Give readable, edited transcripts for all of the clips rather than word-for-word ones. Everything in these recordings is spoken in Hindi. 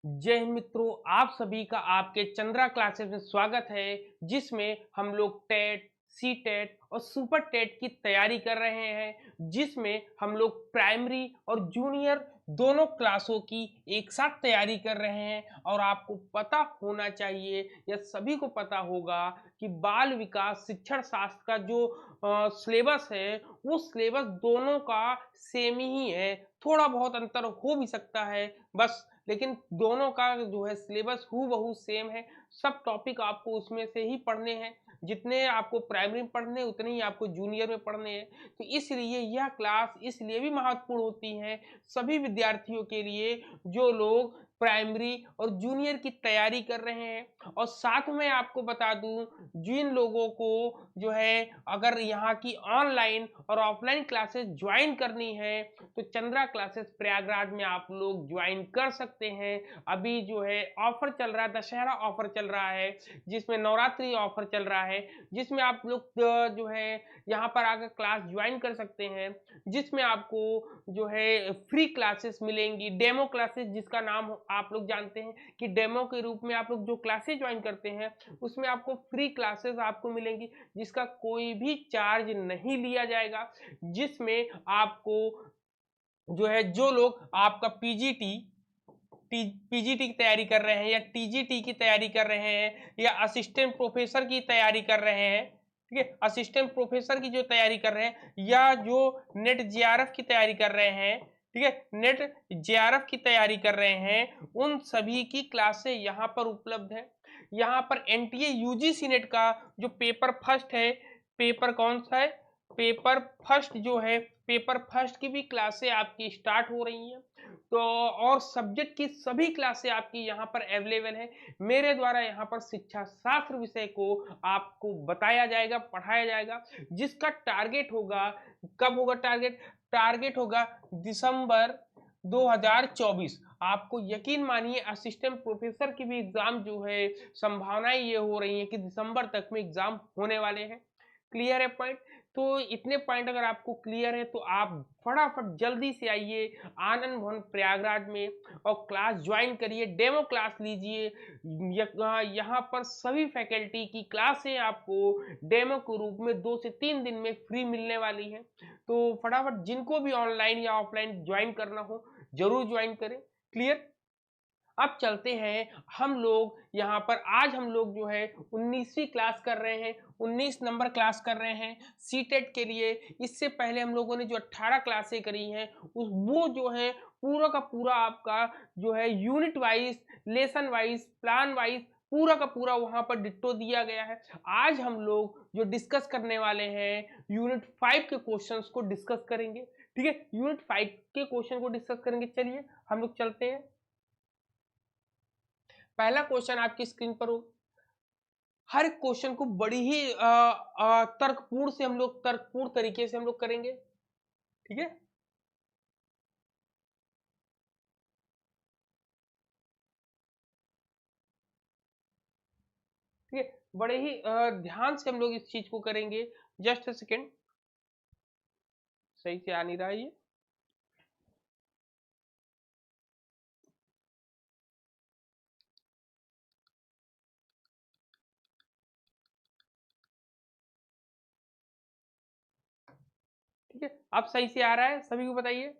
जय हिंद मित्रों, आप सभी का आपके चंद्रा क्लासेस में स्वागत है, जिसमें हम लोग टेट, सी टेट और सुपर टेट की तैयारी कर रहे हैं, जिसमें हम लोग प्राइमरी और जूनियर दोनों क्लासों की एक साथ तैयारी कर रहे हैं। और आपको पता होना चाहिए या सभी को पता होगा कि बाल विकास शिक्षण शास्त्र का जो सिलेबस है, वो सिलेबस दोनों का सेम ही है। थोड़ा बहुत अंतर हो भी सकता है बस, लेकिन दोनों का जो है सिलेबस हूबहू सेम है। सब टॉपिक आपको उसमें से ही पढ़ने हैं, जितने आपको प्राइमरी में पढ़ने हैं उतने ही आपको जूनियर में पढ़ने हैं। तो इसलिए यह क्लास इसलिए भी महत्वपूर्ण होती है सभी विद्यार्थियों के लिए जो लोग प्राइमरी और जूनियर की तैयारी कर रहे हैं। और साथ में आपको बता दूं, जिन लोगों को जो है अगर यहाँ की ऑनलाइन और ऑफलाइन क्लासेस ज्वाइन करनी है तो चंद्रा क्लासेस प्रयागराज में आप लोग ज्वाइन कर सकते हैं। अभी जो है ऑफर चल रहा है, दशहरा ऑफर चल रहा है, जिसमें नवरात्रि ऑफर चल रहा है, जिसमें आप लोग जो है यहाँ पर आकर क्लास ज्वाइन कर सकते हैं, जिसमें आपको जो है फ्री क्लासेस मिलेंगी, डेमो क्लासेस जिसका नाम आप लोग जानते हैं कि डेमो के रूप में आप लोग जो क्लासेस ज्वाइन करते हैं उसमें आपको फ्री क्लासेस आपको मिलेंगी, जिसका कोई भी चार्ज नहीं लिया जाएगा। जिसमें आपको जो है जो लोग आपका पीजीटी की तैयारी कर रहे हैं या टीजीटी की तैयारी कर रहे हैं या असिस्टेंट प्रोफेसर की तैयारी कर रहे हैं, ठीक है, असिस्टेंट प्रोफेसर की जो तैयारी कर रहे हैं या जो नेट जेआरएफ की तैयारी कर रहे हैं, ठीक है, नेट जेआरएफ की तैयारी कर रहे हैं, उन सभी की क्लासें यहाँ पर उपलब्ध है। यहाँ पर एनटीए यूजीसी नेट का जो पेपर फर्स्ट है, पेपर कौन सा है, पेपर फर्स्ट जो है, पेपर फर्स्ट की भी क्लासें आपकी स्टार्ट हो रही हैं। तो और सब्जेक्ट की सभी क्लासें आपकी यहाँ पर अवेलेबल है। मेरे द्वारा यहाँ पर शिक्षा शास्त्र विषय को आपको बताया जाएगा, पढ़ाया जाएगा, जिसका टारगेट होगा, कब होगा टारगेट, टारगेट होगा दिसंबर 2024। आपको यकीन मानिए असिस्टेंट प्रोफेसर की भी एग्जाम जो है संभावनाएं ये हो रही है कि दिसंबर तक में एग्जाम होने वाले हैं। क्लियर है पॉइंट? तो इतने पॉइंट अगर आपको क्लियर है तो आप फटाफट जल्दी से आइए आनंद भवन प्रयागराज में और क्लास ज्वाइन करिए, डेमो क्लास लीजिए। यहाँ पर सभी फैकल्टी की क्लासें आपको डेमो के रूप में 2 से 3 दिन में फ्री मिलने वाली है। तो फटाफट जिनको भी ऑनलाइन या ऑफलाइन ज्वाइन करना हो जरूर ज्वाइन करें। क्लियर? अब चलते हैं हम लोग यहाँ पर, आज हम लोग जो है 19वीं क्लास कर रहे हैं, 19 नंबर क्लास कर रहे हैं सीटेट के लिए। इससे पहले हम लोगों ने जो 18 क्लासें करी हैं उस वो जो है पूरा का पूरा आपका जो है unit wise, lesson wise, plan wise पूरा का पूरा वहां पर डिट्टो दिया गया है। आज हम लोग जो डिस्कस करने वाले हैं यूनिट 5 के क्वेश्चंस को डिस्कस करेंगे, ठीक है, यूनिट 5 के क्वेश्चन को डिस्कस करेंगे। चलिए हम लोग चलते हैं। पहला क्वेश्चन आपकी स्क्रीन पर हो। हर क्वेश्चन को बड़ी ही तर्कपूर्ण से हम लोग, तर्कपूर्ण तरीके से हम लोग करेंगे, ठीक है। ठीक है, बड़े ही ध्यान से हम लोग इस चीज को करेंगे। जस्ट अ सेकेंड, सही से आ नहीं रहा है ये। ठीक है, अब सही से आ रहा है, सभी को बताइए,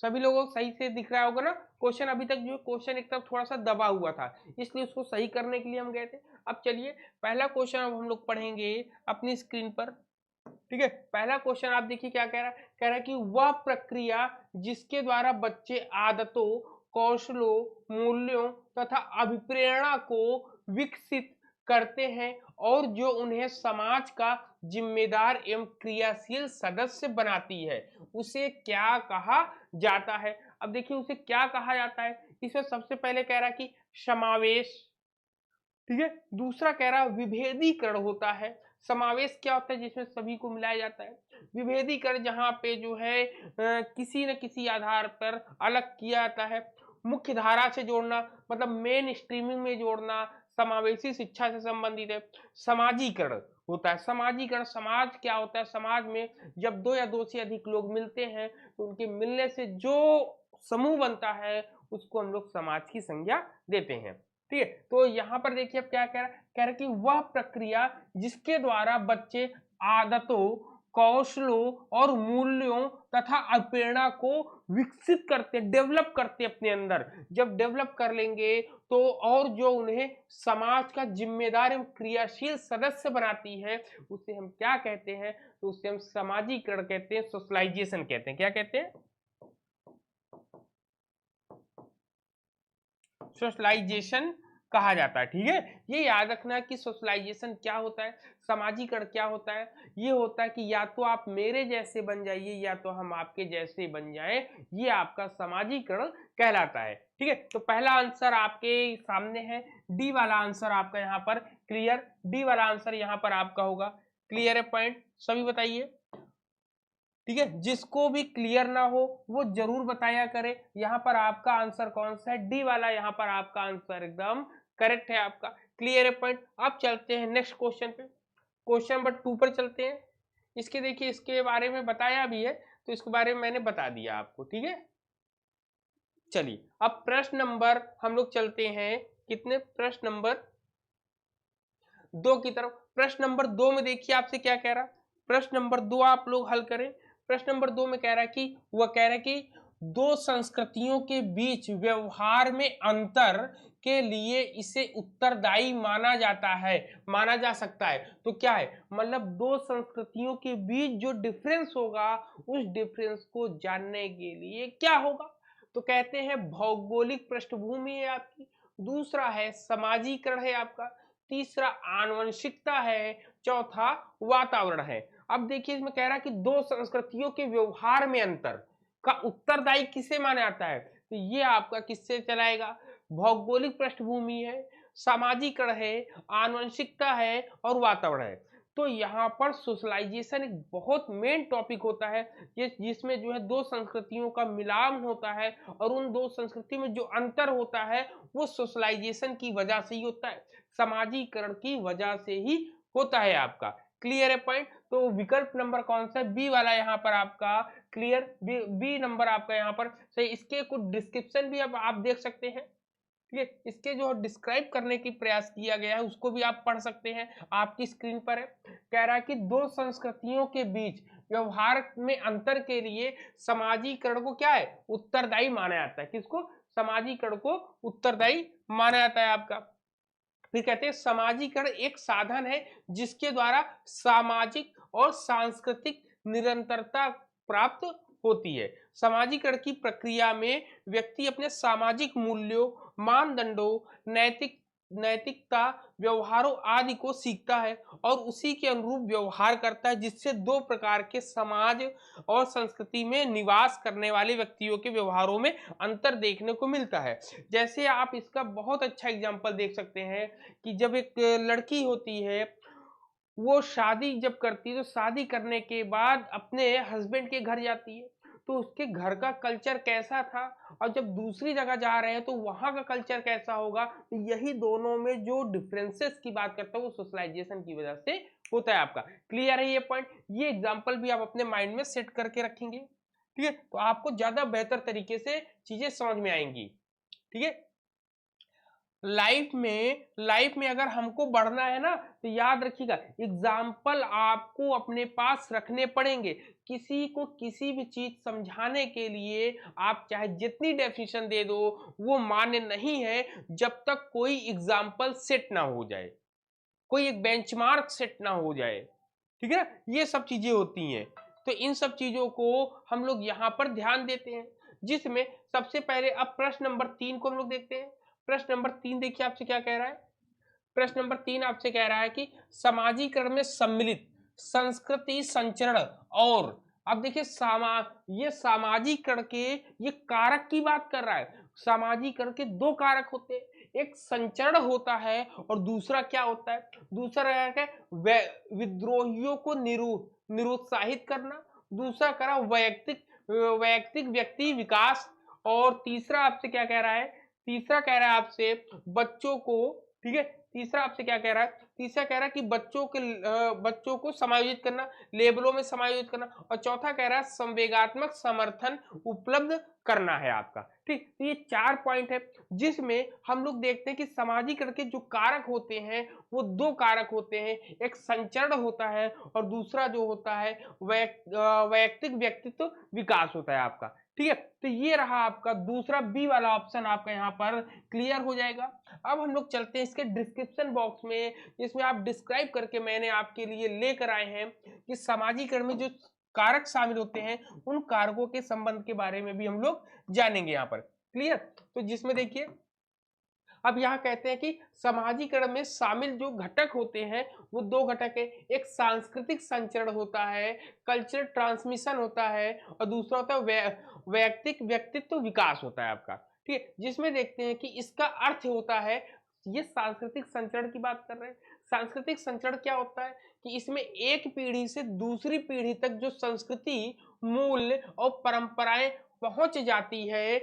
सभी लोगों को सही से दिख रहा होगा ना। क्वेश्चन अभी तक जो क्वेश्चन एक तरफ थोड़ा सा दबा हुआ था, इसलिए उसको सही करने के लिए हम गए थे। अब चलिए पहला क्वेश्चन अब हम लोग पढ़ेंगे अपनी स्क्रीन पर, ठीक है। पहला क्वेश्चन आप देखिए क्या कह रहा है, कह रहा है कि वह प्रक्रिया जिसके द्वारा बच्चे आदतों, कौशलों, मूल्यों तथा अभिप्रेरणा को विकसित करते हैं और जो उन्हें समाज का जिम्मेदार एवं क्रियाशील सदस्य बनाती है, उसे क्या कहा जाता है। अब देखिए उसे क्या कहा जाता है, इसमें सबसे पहले कह रहा है कि समावेश, ठीक है। दूसरा कह रहा है विभेदीकरण होता है। समावेश क्या होता है, जिसमें सभी को मिलाया जाता है। विभेदीकरण जहां पे जो है किसी न किसी आधार पर अलग किया जाता है। मुख्य धारा से जोड़ना मतलब मेन स्ट्रीमिंग में जोड़ना समावेशी शिक्षा से संबंधित है। समाजीकरण होता है। समाजीकरण, समाज क्या होता है, समाज में जब दो या दो से अधिक लोग मिलते हैं तो उनके मिलने से जो समूह बनता है उसको हम लोग समाज की संज्ञा देते हैं। ठीक है, तो यहाँ पर देखिए अब क्या कह रहा है कि वह प्रक्रिया जिसके द्वारा बच्चे आदतों, कौशलों और मूल्यों तथा प्रेरणा को विकसित करते, डेवलप करते अपने अंदर। जब डेवलप कर लेंगे तो और जो उन्हें समाज का जिम्मेदार एवं क्रियाशील सदस्य बनाती है उसे हम क्या कहते हैं, तो उसे हम समाजीकरण कहते हैं, सोशलाइजेशन कहते हैं। क्या कहते हैं? सोशलाइजेशन कहा जाता है। ठीक है, ये याद रखना कि सोशलाइजेशन क्या होता है, समाजीकरण क्या होता है। ये होता है कि या तो आप मेरे जैसे बन जाइए या तो हम आपके जैसे बन जाएं, ये आपका समाजीकरण कहलाता है। ठीक है, तो पहला आंसर आपके सामने है, डी वाला आंसर आपका यहाँ पर क्लियर, डी वाला आंसर यहाँ पर आपका होगा। क्लियर है पॉइंट? सभी बताइए। ठीक है, जिसको भी क्लियर ना हो वो जरूर बताया करे। यहाँ पर आपका आंसर कौन सा है? डी वाला यहाँ पर आपका आंसर एकदम करेक्ट है आपका। क्लियर है पॉइंट? अब चलते हैं नेक्स्ट क्वेश्चन पे, क्वेश्चन नंबर 2 पर चलते हैं। इसके देखिए, इसके बारे में बताया भी है तो इसके बारे में मैंने बता दिया आपको। ठीक है, चलिए अब प्रश्न नंबर हम लोग चलते हैं कितने, प्रश्न नंबर 2 की तरफ। प्रश्न नंबर 2 में देखिए आपसे क्या कह रहा, प्रश्न नंबर 2 आप लोग हल करें। प्रश्न नंबर 2 में कह रहा है कि वह कह रहा है कि दो संस्कृतियों के बीच व्यवहार में अंतर के लिए इसे उत्तरदायी माना जाता है, माना जा सकता है। तो क्या है, मतलब दो संस्कृतियों के बीच जो डिफरेंस होगा उस डिफरेंस को जानने के लिए क्या होगा, तो कहते हैं भौगोलिक पृष्ठभूमि है आपकी, दूसरा है समाजीकरण है आपका, तीसरा आनुवंशिकता है, चौथा वातावरण है। अब देखिए इसमें कह रहा है कि दो संस्कृतियों के व्यवहार में अंतर का उत्तरदायी किसे माना जाता है, तो ये आपका किससे चलाएगा, भौगोलिक पृष्ठभूमि है, सामाजिकरण है, आनुवंशिकता है और वातावरण है। तो यहाँ पर सोशलाइजेशन एक बहुत मेन टॉपिक होता है, ये जिसमें जो है दो संस्कृतियों का मिलान होता है और उन दो संस्कृति में जो अंतर होता है वो सोशलाइजेशन की वजह से ही होता है, समाजीकरण की वजह से ही होता है आपका। क्लियर है पॉइंट? तो विकल्प नंबर कौन सा है, बी वाला यहाँ पर आपका क्लियर, बी नंबर आपका यहाँ पर सही। इसके कुछ डिस्क्रिप्शन भी अब आप देख सकते हैं। ठीक है, इसके जो डिस्क्राइब करने की प्रयास किया गया है उसको भी आप पढ़ सकते हैं, आपकी स्क्रीन पर है। कह रहा है कि दो संस्कृतियों के बीच व्यवहार में अंतर के लिए समाजीकरण को क्या है, उत्तरदायी माना जाता है। किसको? समाजीकरण को उत्तरदायी माना जाता है आपका। फिर कहते हैं समाजीकरण एक साधन है जिसके द्वारा सामाजिक और सांस्कृतिक निरंतरता प्राप्त होती है। समाजीकरण की प्रक्रिया में व्यक्ति अपने सामाजिक मूल्यों, मानदंडों, नैतिकता, व्यवहारों आदि को सीखता है और उसी के अनुरूप व्यवहार करता है, जिससे दो प्रकार के समाज और संस्कृति में निवास करने वाले व्यक्तियों के व्यवहारों में अंतर देखने को मिलता है। जैसे आप इसका बहुत अच्छा एग्जाम्पल देख सकते हैं कि जब एक लड़की होती है वो शादी जब करती है तो शादी करने के बाद अपने हस्बैंड के घर जाती है, तो उसके घर का कल्चर कैसा था और जब दूसरी जगह जा रहे हैं तो वहां का कल्चर कैसा होगा, तो यही दोनों में जो डिफरेंसेस की बात करता है वो सोशलाइजेशन की वजह से होता है आपका। क्लियर है ये पॉइंट? ये एग्जाम्पल भी आप अपने माइंड में सेट करके रखेंगे। ठीक है, तो आपको ज्यादा बेहतर तरीके से चीजें समझ में आएंगी। ठीक है, लाइफ में अगर हमको बढ़ना है ना तो याद रखिएगा एग्जाम्पल आपको अपने पास रखने पड़ेंगे। किसी को किसी भी चीज समझाने के लिए आप चाहे जितनी डेफिनेशन दे दो वो मान्य नहीं है जब तक कोई एग्जाम्पल सेट ना हो जाए, कोई एक बेंचमार्क सेट ना हो जाए। ठीक है, ये सब चीजें होती हैं, तो इन सब चीजों को हम लोग यहाँ पर ध्यान देते हैं। जिसमें सबसे पहले अब प्रश्न नंबर 3 को हम लोग देखते हैं। प्रश्न नंबर 3 देखिए आपसे क्या कह रहा है। प्रश्न नंबर 3 आपसे कह रहा है कि समाजीकरण में सम्मिलित संस्कृति संचरण और, अब देखिए ये सामाजीकरण के ये कारक की बात कर रहा है। सामाजीकरण के दो कारक होते हैं, एक संचरण होता है और दूसरा क्या होता है, दूसरा है विद्रोहियों को निरुत्साहित करना, दूसरा करा वैयक्तिक व्यक्ति विकास, और तीसरा आपसे क्या कह रहा है, तीसरा कह रहा है आपसे बच्चों को, ठीक है, तीसरा आपसे क्या कह रहा है, तीसरा कह रहा है कि बच्चों को समायोजित करना, लेबलों में समायोजित करना, और चौथा कह रहा है संवेगात्मक समर्थन उपलब्ध करना है आपका। ठीक, तो ये 4 पॉइंट है जिसमें हम लोग देखते हैं कि सामाजिकरण के जो कारक होते हैं वो 2 कारक होते हैं, एक संचरण होता है और दूसरा जो होता है वैयक्तिक व्यक्तित्व विकास होता है आपका। ठीक है, तो ये रहा आपका दूसरा बी वाला ऑप्शन आपका यहाँ पर क्लियर हो जाएगा। अब हम लोग चलते हैं इसके डिस्क्रिप्शन बॉक्स में, जिसमें आप डिस्क्राइब करके मैंने आपके लिए लेकर आए हैं कि सामाजिकरण में जो कारक शामिल होते हैं उन कारकों के संबंध के बारे में भी हम लोग जानेंगे यहाँ पर। क्लियर, तो जिसमें देखिए अब यहाँ कहते हैं कि सामाजिकरण में शामिल जो घटक होते हैं वो 2 घटक है, एक सांस्कृतिक संचरण होता है, कल्चरल ट्रांसमिशन होता है, और दूसरा होता है वैयक्तिक व्यक्तित्व विकास होता है आपका। ठीक है, जिसमें देखते हैं कि इसका अर्थ होता है, ये सांस्कृतिक संचरण की बात कर रहे हैं। सांस्कृतिक संचरण क्या होता है कि इसमें एक पीढ़ी से दूसरी पीढ़ी तक जो संस्कृति, मूल्य और परंपराएं पहुंच जाती है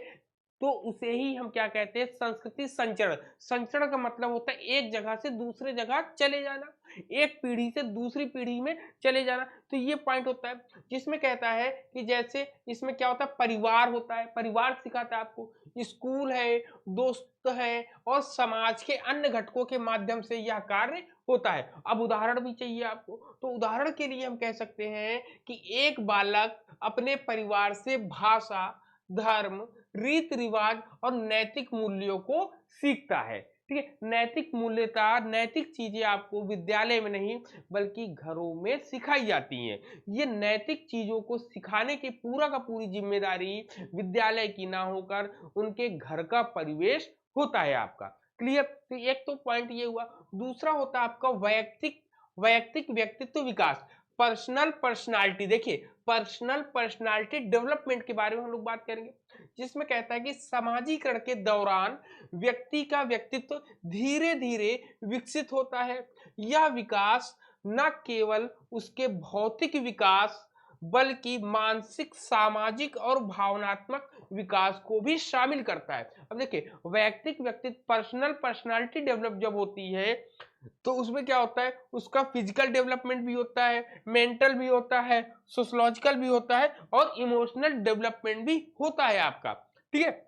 तो उसे ही हम क्या कहते हैं, संस्कृति संचरण। संचरण का मतलब होता है एक जगह से दूसरे जगह चले जाना, एक पीढ़ी से दूसरी पीढ़ी में चले जाना। तो ये पॉइंट होता है जिसमें कहता है कि जैसे इसमें क्या होता है, परिवार होता है, परिवार सिखाता है आपको, स्कूल है, दोस्त है, और समाज के अन्य घटकों के माध्यम से यह कार्य होता है। अब उदाहरण भी चाहिए आपको, तो उदाहरण के लिए हम कह सकते हैं कि एक बालक अपने परिवार से भाषा, धर्म, रीति रिवाज और नैतिक मूल्यों को सीखता है। ठीक है, नैतिक मूल्यता, नैतिक चीजें आपको विद्यालय में नहीं बल्कि घरों में सिखाई जाती हैं। ये नैतिक चीजों को सिखाने की पूरा का पूरी जिम्मेदारी विद्यालय की ना होकर उनके घर का परिवेश होता है आपका। क्लियर, तो एक तो पॉइंट ये हुआ। दूसरा होता है आपका वैयक्तिक व्यक्तित्व विकास, पर्सनल पर्सनालिटी। देखिए, पर्सनल पर्सनालिटी डेवलपमेंट के बारे में हम लोग बात करेंगे, जिसमें कहता है कि समाजीकरण के दौरान व्यक्ति का व्यक्तित्व धीरे धीरे विकसित होता है। यह विकास न केवल उसके भौतिक विकास बल्कि मानसिक, सामाजिक और भावनात्मक विकास को भी शामिल करता है। अब देखिए, वैयक्तिक व्यक्तित्व, पर्सनल पर्सनालिटी डेवलप जब होती है तो उसमें क्या होता है, उसका फिजिकल डेवलपमेंट भी होता है, मेंटल भी होता है, सोशलॉजिकल भी होता है, और इमोशनल डेवलपमेंट भी होता है आपका। ठीक है,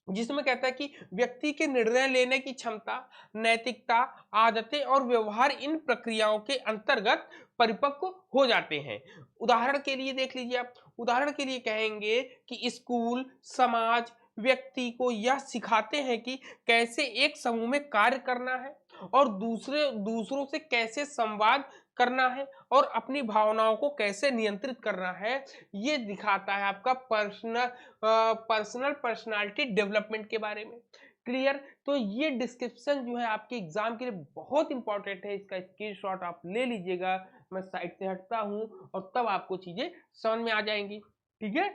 जिसमें कहता है कि व्यक्ति के निर्णय लेने की क्षमता, नैतिकता, आदतें और व्यवहार इन प्रक्रियाओं के अंतर्गत परिपक्व हो जाते हैं। उदाहरण के लिए देख लीजिए आप, उदाहरण के लिए कहेंगे कि स्कूल, समाज व्यक्ति को यह सिखाते हैं कि कैसे एक समूह में कार्य करना है और दूसरों से कैसे संवाद करना है और अपनी भावनाओं को कैसे नियंत्रित करना है। ये दिखाता है आपका पर्सनल पर्सनालिटी डेवलपमेंट के बारे में। क्लियर, तो ये डिस्क्रिप्शन जो है आपके एग्जाम के लिए बहुत इंपॉर्टेंट है, इसका स्क्रीनशॉट आप ले लीजिएगा। मैं साइड से हटता हूं और तब आपको चीजें समझ में आ जाएंगी। ठीक है,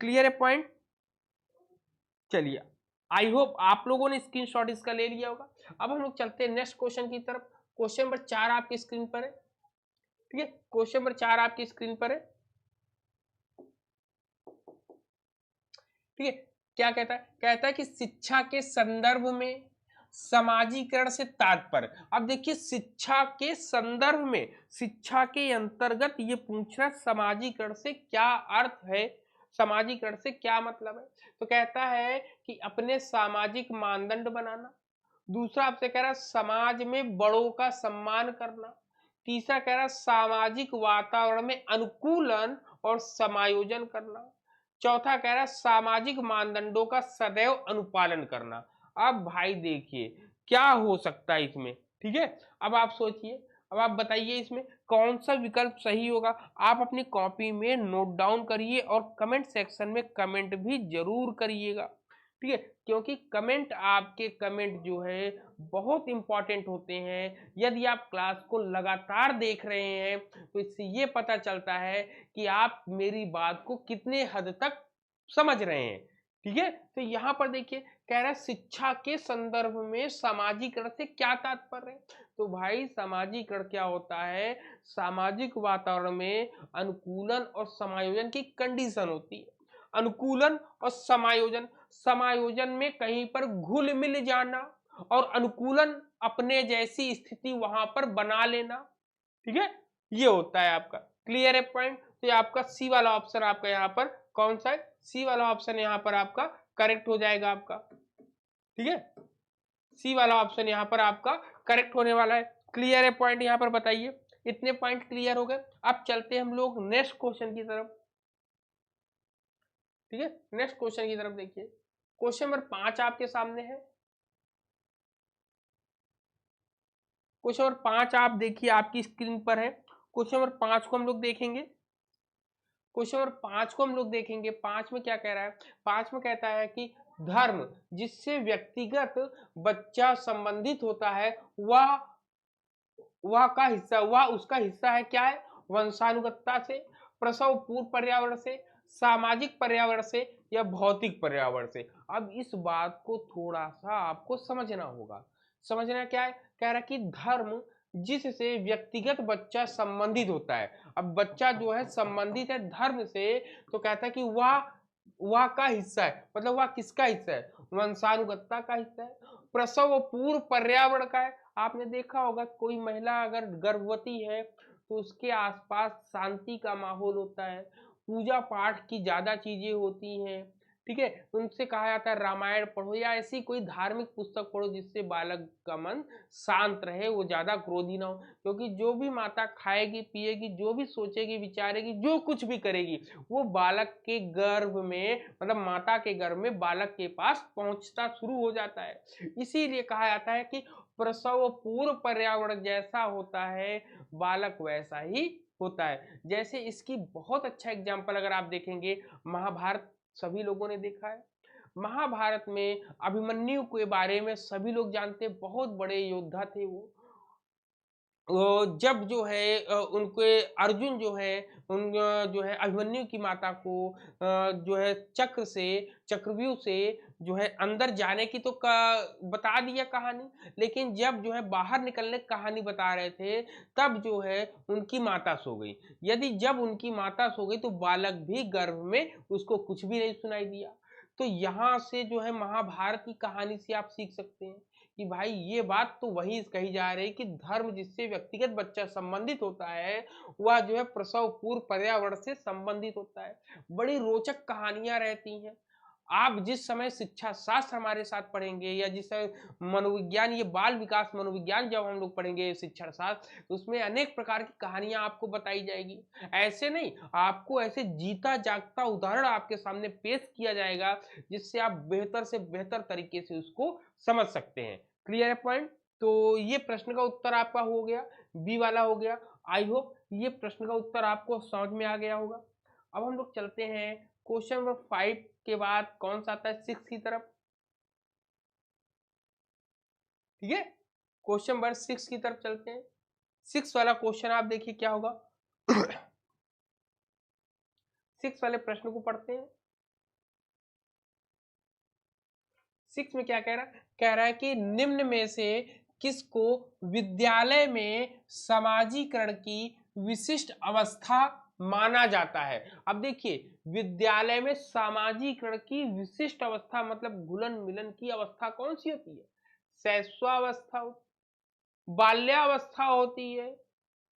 क्लियर है पॉइंट। चलिए, आई होप आप लोगों ने स्क्रीनशॉट इसका ले लिया होगा। अब हम लोग चलते हैं नेक्स्ट क्वेश्चन की तरफ। क्वेश्चन नंबर 4 आपकी स्क्रीन पर है। ठीक है, क्वेश्चन नंबर 4 आपकी स्क्रीन पर है। ठीक है, क्या कहता है, कहता है कि शिक्षा के संदर्भ में समाजीकरण से तात्पर्य। अब देखिए, शिक्षा के संदर्भ में, शिक्षा के अंतर्गत ये पूछ रहा है समाजीकरण से क्या अर्थ है, समाजीकरण से क्या मतलब है। तो कहता है कि अपने सामाजिक मानदंड बनाना। दूसरा आपसे कह रहा है समाज में बड़ों का सम्मान करना। तीसरा कह रहा है सामाजिक वातावरण में अनुकूलन और समायोजन करना। चौथा कह रहा है सामाजिक मानदंडों का सदैव अनुपालन करना। अब भाई देखिए क्या हो सकता है इसमें। ठीक है, अब आप सोचिए, अब आप बताइए इसमें कौन सा विकल्प सही होगा। आप अपनी कॉपी में नोट डाउन करिए और कमेंट सेक्शन में कमेंट भी जरूर करिएगा। ठीक है, क्योंकि आपके कमेंट जो है बहुत इंपॉर्टेंट होते हैं। यदि आप क्लास को लगातार देख रहे हैं तो इससे ये पता चलता है कि आप मेरी बात को कितने हद तक समझ रहे हैं। ठीक है, तो यहाँ पर देखिए कह रहा है शिक्षा के संदर्भ में सामाजिकरण से क्या तात्पर्य है। तो भाई सामाजिकरण क्या होता है, सामाजिक वातावरण में अनुकूलन और समायोजन की कंडीशन होती है। अनुकूलन और समायोजन, समायोजन में कहीं पर घुल मिल जाना और अनुकूलन अपने जैसी स्थिति वहां पर बना लेना। ठीक है, ये होता है आपका। क्लियर है पॉइंट? तो ये आपका सी वाला ऑप्शन आपका यहाँ पर कौन सा है? सी वाला ऑप्शन यहाँ पर आपका करेक्ट हो जाएगा आपका। ठीक है, सी वाला ऑप्शन यहाँ पर आपका करेक्ट होने वाला है। क्लियर है पॉइंट यहाँ पर? बताइए, इतने पॉइंट क्लियर हो गए। अब चलते हैं हम लोग नेक्स्ट क्वेश्चन की तरफ। ठीक है, नेक्स्ट क्वेश्चन की तरफ देखिए। क्वेश्चन नंबर 5 आपके सामने है। क्वेश्चन नंबर 5 आप देखिए, आपकी स्क्रीन पर है। क्वेश्चन नंबर 5 को हम लोग देखेंगे। क्वेश्चन नंबर 5 को हम लोग देखेंगे। 5 में क्या कह रहा है? 5 में कहता है कि धर्म जिससे व्यक्तिगत बच्चा संबंधित होता है वह का हिस्सा, वह उसका हिस्सा है। क्या है? वंशानुगतता से, प्रसव पूर्व पर्यावरण से, सामाजिक पर्यावरण से या भौतिक पर्यावरण से। अब इस बात को थोड़ा सा आपको समझना होगा। समझना क्या है? कह रहा है कि धर्म जिससे व्यक्तिगत बच्चा संबंधित होता है। अब बच्चा जो है संबंधित है धर्म से, तो कहता है कि वह का हिस्सा है। मतलब वह किसका हिस्सा है? वंशानुगतता का हिस्सा है, प्रसव पूर्व पर्यावरण का है। आपने देखा होगा कोई महिला अगर गर्भवती है तो उसके आसपास शांति का माहौल होता है, पूजा पाठ की ज्यादा चीजें होती हैं। ठीक है, उनसे कहा जाता है रामायण पढ़ो या ऐसी कोई धार्मिक पुस्तक पढ़ो जिससे बालक का मन शांत रहे, वो ज्यादा क्रोधी ना हो। क्योंकि जो भी माता खाएगी पिएगी, जो भी सोचेगी विचारेगी, जो कुछ भी करेगी, वो बालक के गर्भ में, मतलब माता के गर्भ में बालक के पास पहुंचता शुरू हो जाता है। इसीलिए कहा जाता है कि प्रसव पूर्व पर्यावरण जैसा होता है बालक वैसा ही होता है। जैसे इसकी बहुत अच्छा एग्जाम्पल अगर आप देखेंगे, महाभारत सभी लोगों ने देखा है। महाभारत में अभिमन्यु के बारे में सभी लोग जानते हैं, बहुत बड़े योद्धा थे वो। जब जो है उनके अर्जुन जो है जो है अभिमन्यु की माता को जो है चक्रव्यूह से जो है अंदर जाने की तो बता दिया कहानी, लेकिन जब जो है बाहर निकलने की कहानी बता रहे थे तब जो है उनकी माता सो गई। यदि जब उनकी माता सो गई तो बालक भी गर्भ में, उसको कुछ भी नहीं सुनाई दिया। तो यहाँ से जो है महाभारत की कहानी से आप सीख सकते हैं कि भाई ये बात तो वही कही जा रही कि धर्म जिससे व्यक्तिगत बच्चा संबंधित होता है वह जो है प्रसव पूर्व पर्यावरण से संबंधित होता है। बड़ी रोचक कहानियां रहती हैं। आप जिस समय शिक्षा शास्त्र हमारे साथ पढ़ेंगे या जिस समय मनोविज्ञान, ये बाल विकास मनोविज्ञान जब हम लोग पढ़ेंगे शिक्षा शास्त्र, तो उसमें अनेक प्रकार की कहानियां आपको बताई जाएगी। ऐसे नहीं, आपको ऐसे जीता जागता उदाहरण आपके सामने पेश किया जाएगा जिससे आप बेहतर से बेहतर तरीके से उसको समझ सकते हैं। क्लियर है पॉइंट? तो ये प्रश्न का उत्तर आपका हो गया, बी वाला हो गया। आई होप ये प्रश्न का उत्तर आपको समझ में आ गया होगा। अब हम लोग चलते हैं क्वेश्चन नंबर 5 के बाद कौन सा आता है? 6 की तरफ। ठीक है, क्वेश्चन नंबर 6 की तरफ चलते हैं। 6 वाला क्वेश्चन आप देखिए क्या होगा। 6 वाले प्रश्न को पढ़ते हैं। 6 में क्या कह रहा है? कह रहा है कि निम्न में से किसको विद्यालय में समाजीकरण की विशिष्ट अवस्था माना जाता है? अब देखिए, विद्यालय में सामाजिकरण की विशिष्ट अवस्था मतलब घुलन मिलन की अवस्था कौन सी होती है? शैशवावस्था, बाल्यावस्था होती है,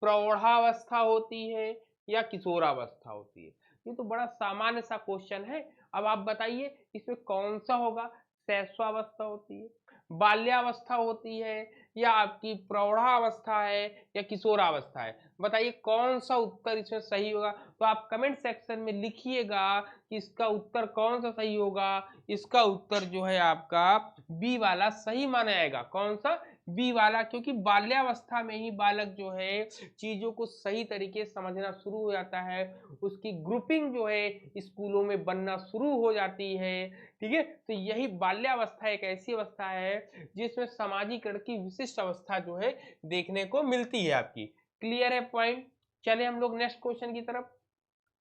प्रौढ़ावस्था होती है या किशोरावस्था होती है? ये तो बड़ा सामान्य सा क्वेश्चन है। अब आप बताइए इसमें कौन सा होगा? शैशवावस्था होती है, बाल्यावस्था होती है या आपकी प्रौढ़ावस्था है या किशोरावस्था है? बताइए कौन सा उत्तर इसमें सही होगा। तो आप कमेंट सेक्शन में लिखिएगा कि इसका उत्तर कौन सा सही होगा। इसका उत्तर जो है आपका बी वाला सही माना जाएगा। कौन सा? बी वाला, क्योंकि बाल्यावस्था में ही बालक जो है चीजों को सही तरीके से समझना शुरू हो जाता है, उसकी ग्रुपिंग जो है स्कूलों में बनना शुरू हो जाती है। ठीक है, तो यही बाल्यावस्था एक ऐसी अवस्था है जिसमें सामाजिकरण की विशिष्ट अवस्था जो है देखने को मिलती है आपकी। क्लियर है पॉइंट? चले हम लोग नेक्स्ट क्वेश्चन की तरफ।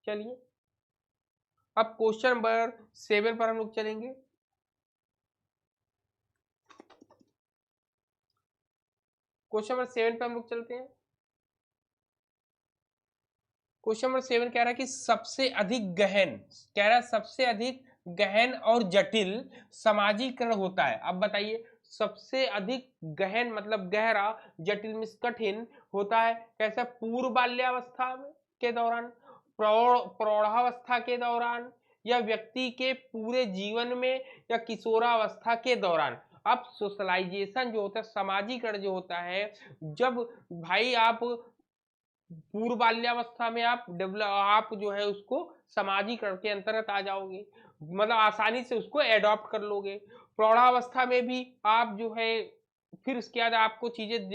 चलिए अब क्वेश्चन नंबर 7 पर हम लोग चलेंगे। क्वेश्चन नंबर 7 पे हम लोग चलते हैं। क्वेश्चन नंबर 7 कह रहा है कि सबसे अधिक गहन, कह रहा है सबसे अधिक गहन और जटिल समाजीकरण होता है। अब बताइए सबसे अधिक गहन मतलब गहरा, जटिल मीन्स कठिन होता है कैसा, पूर्व बाल्यावस्था में के दौरान, प्रौढ़ावस्था के दौरान, या व्यक्ति के पूरे जीवन में, या किशोरावस्था के दौरान। अब सोशलाइजेशन जो होता है, सामाजिकरण जो होता है, जब भाई आप पूर्व बाल्यावस्था में आप आप जो है उसको सामाजिकरण के अंतर्गत आ जाओगे, मतलब आसानी से उसको एडॉप्ट कर लोगे। प्रौढ़ावस्था में भी आप जो है फिर उसके बाद आपको चीजें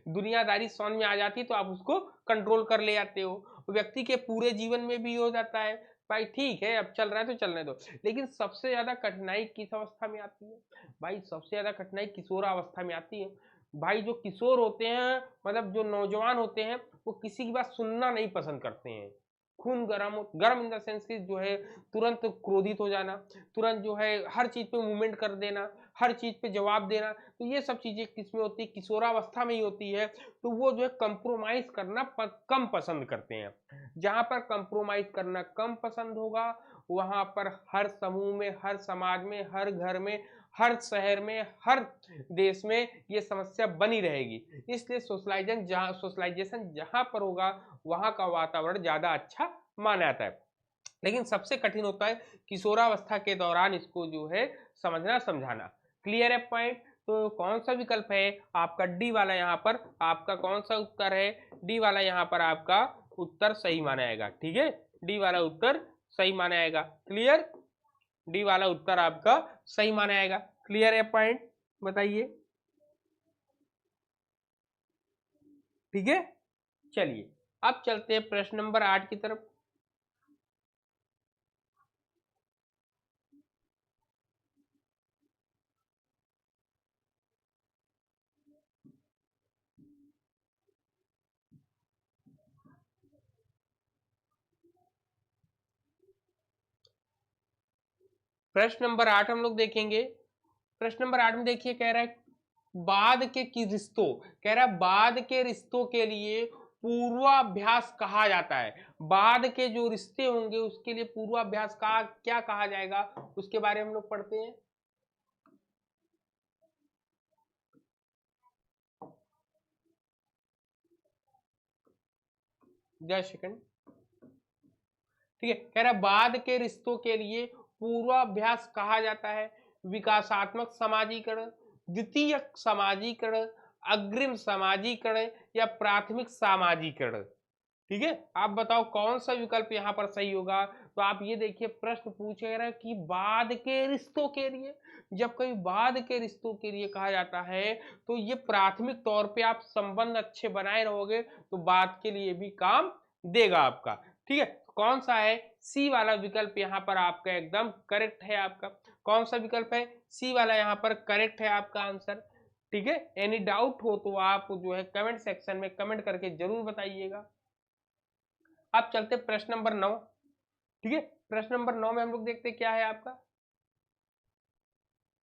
दुनियादारी समझ में आ जाती है तो आप उसको कंट्रोल कर ले आते हो। व्यक्ति के पूरे जीवन में भी हो जाता है, भाई ठीक है अब चल रहा है तो चलने दो। लेकिन सबसे ज्यादा कठिनाई किस अवस्था में आती है भाई, सबसे ज्यादा कठिनाई किशोरावस्था में आती है। भाई जो किशोर होते हैं मतलब जो नौजवान होते हैं वो किसी की बात सुनना नहीं पसंद करते हैं। खून गरम गरम इन द सेंस की जो है तुरंत क्रोधित हो जाना, तुरंत जो है हर चीज पे मूवमेंट कर देना, हर चीज पे जवाब देना, तो ये सब चीजें किसमें होती है, किशोरावस्था में ही होती है। तो वो जो है कंप्रोमाइज करना कम पसंद करते हैं। जहां पर कंप्रोमाइज करना कम पसंद होगा वहां पर हर समूह में, हर समाज में, हर घर में, हर शहर में, हर देश में ये समस्या बनी रहेगी। इसलिए सोशलाइजेशन जहां पर होगा वहां का वातावरण ज्यादा अच्छा माना जाता है। लेकिन सबसे कठिन होता है किशोरावस्था के दौरान इसको जो है समझना समझाना। क्लियर है पॉइंट। तो कौन सा विकल्प है आपका, डी वाला यहाँ पर आपका कौन सा उत्तर है, डी वाला यहाँ पर आपका उत्तर सही माना जाएगा। ठीक है, डी वाला उत्तर सही माना जाएगा। क्लियर, डी वाला उत्तर आपका सही माना जाएगा। क्लियर है पॉइंट, बताइए। ठीक है, चलिए अब चलते हैं प्रश्न नंबर 8 की तरफ। प्रश्न नंबर 8 हम लोग देखेंगे। प्रश्न नंबर 8 में देखिए कह रहा है बाद के की रिश्तों, कह रहा है बाद के रिश्तों के लिए पूर्वाभ्यास कहा जाता है। बाद के जो रिश्ते होंगे उसके लिए पूर्वाभ्यास का क्या कहा जाएगा उसके बारे में हम लोग पढ़ते हैं। Just second. ठीक है, कह रहा है बाद के रिश्तों के लिए पूर्वाभ्यास कहा जाता है विकासात्मक समाजीकरण, द्वितीयक समाजीकरण, अग्रिम समाजीकरण, या प्राथमिक समाजीकरण। ठीक है, आप बताओ कौन सा विकल्प यहाँ पर सही होगा। तो आप ये देखिए प्रश्न पूछे रहा है कि बाद के रिश्तों के लिए, जब कभी बाद के रिश्तों के लिए कहा जाता है तो ये प्राथमिक तौर पे आप संबंध अच्छे बनाए रहोगे तो बाद के लिए भी काम देगा आपका। ठीक है, कौन सा है, सी वाला विकल्प यहाँ पर आपका एकदम करेक्ट है। आपका कौन सा विकल्प है, सी वाला यहाँ पर करेक्ट है आपका आंसर। ठीक है, एनी डाउट हो तो आप जो है कमेंट सेक्शन में कमेंट करके जरूर बताइएगा। अब चलते प्रश्न नंबर 9। ठीक है, प्रश्न नंबर 9 में हम लोग देखते क्या है आपका।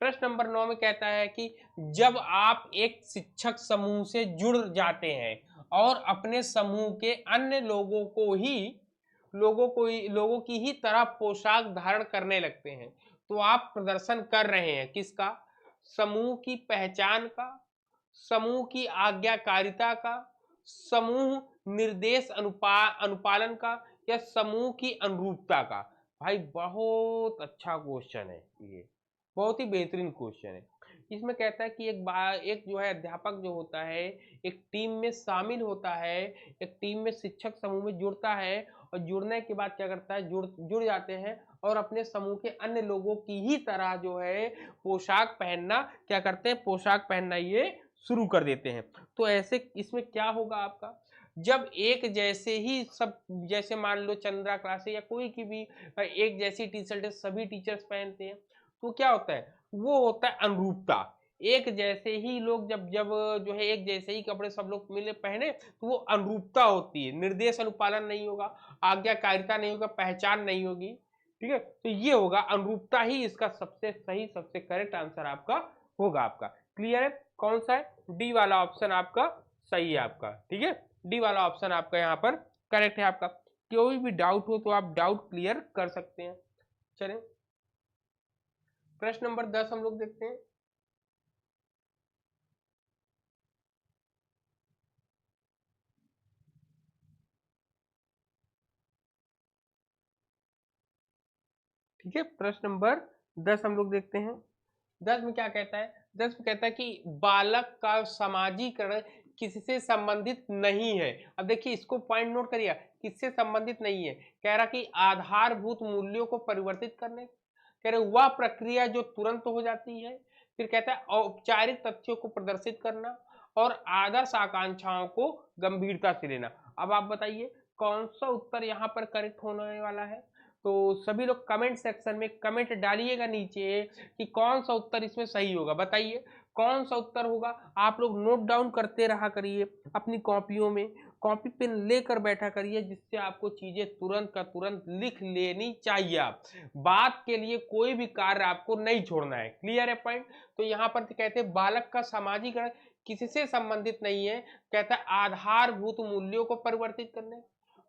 प्रश्न नंबर 9 में कहता है कि जब आप एक शिक्षक समूह से जुड़ जाते हैं और अपने समूह के अन्य लोगों की ही तरह पोशाक धारण करने लगते हैं तो आप प्रदर्शन कर रहे हैं किसका, समूह की पहचान का, समूह की आज्ञाकारिता का, समूह निर्देश अनुपालन का, या समूह की अनुरूपता का। भाई बहुत अच्छा क्वेश्चन है ये, बहुत ही बेहतरीन क्वेश्चन है। इसमें कहता है कि एक जो है अध्यापक जो होता है एक टीम में शामिल होता है, एक टीम में शिक्षक समूह में जुड़ता है और जुड़ने के बाद क्या करता है, जुड़ जाते हैं और अपने समूह के अन्य लोगों की ही तरह जो है पोशाक पहनना क्या करते हैं, पोशाक पहनना ये शुरू कर देते हैं। तो ऐसे इसमें क्या होगा आपका, जब एक जैसे ही सब, जैसे मान लो चंद्रा क्लास या कोई की भी एक जैसी टी शर्ट सभी टीचर्स पहनते हैं तो क्या होता है, वो होता है अनुरूपता। एक जैसे ही लोग जब जब जो है एक जैसे ही कपड़े सब लोग मिले पहने तो वो अनुरूपता होती है, निर्देश अनुपालन नहीं होगा, आज्ञाकारिता नहीं होगा, पहचान नहीं होगी। ठीक है, तो ये होगा अनुरूपता ही इसका सबसे सही सबसे करेक्ट आंसर आपका होगा। आपका क्लियर है, कौन सा है, डी वाला ऑप्शन आपका सही है आपका। ठीक है, डी वाला ऑप्शन आपका यहाँ पर करेक्ट है आपका। कोई भी डाउट हो तो आप डाउट क्लियर कर सकते हैं। चलें प्रश्न नंबर 10 हम लोग देखते हैं। ठीक है, प्रश्न नंबर 10 हम लोग देखते हैं। 10 में क्या कहता है? 10 में कहता है कि बालक का समाजीकरण किससे संबंधित नहीं है। अब देखिए इसको पॉइंट नोट करिए, किससे संबंधित नहीं है। कह रहा कि आधारभूत मूल्यों को परिवर्तित करने, कह रहे वह प्रक्रिया जो तुरंत हो जाती है। फिर कहता है औपचारिक तथ्यों को प्रदर्शित करना और आदर्श आकांक्षाओं को गंभीरता से लेना। अब आप बताइए कौन सा उत्तर यहाँ पर करेक्ट होने वाला है। तो सभी लोग कमेंट सेक्शन में कमेंट डालिएगा नीचे कि कौन सा उत्तर इसमें सही होगा। बताइए कौन सा उत्तर होगा। आप लोग नोट डाउन करते रहा करिए अपनी कॉपियों में, कॉपी पेन लेकर बैठा करिए, जिससे आपको चीजें तुरंत का तुरंत लिख लेनी चाहिए। आप बात के लिए कोई भी कार्य आपको नहीं छोड़ना है। क्लियर है पॉइंट। तो यहाँ पर कहते हैं बालक का सामाजिकरण किससे संबंधित नहीं है। कहता है आधारभूत मूल्यों को परिवर्तित करने।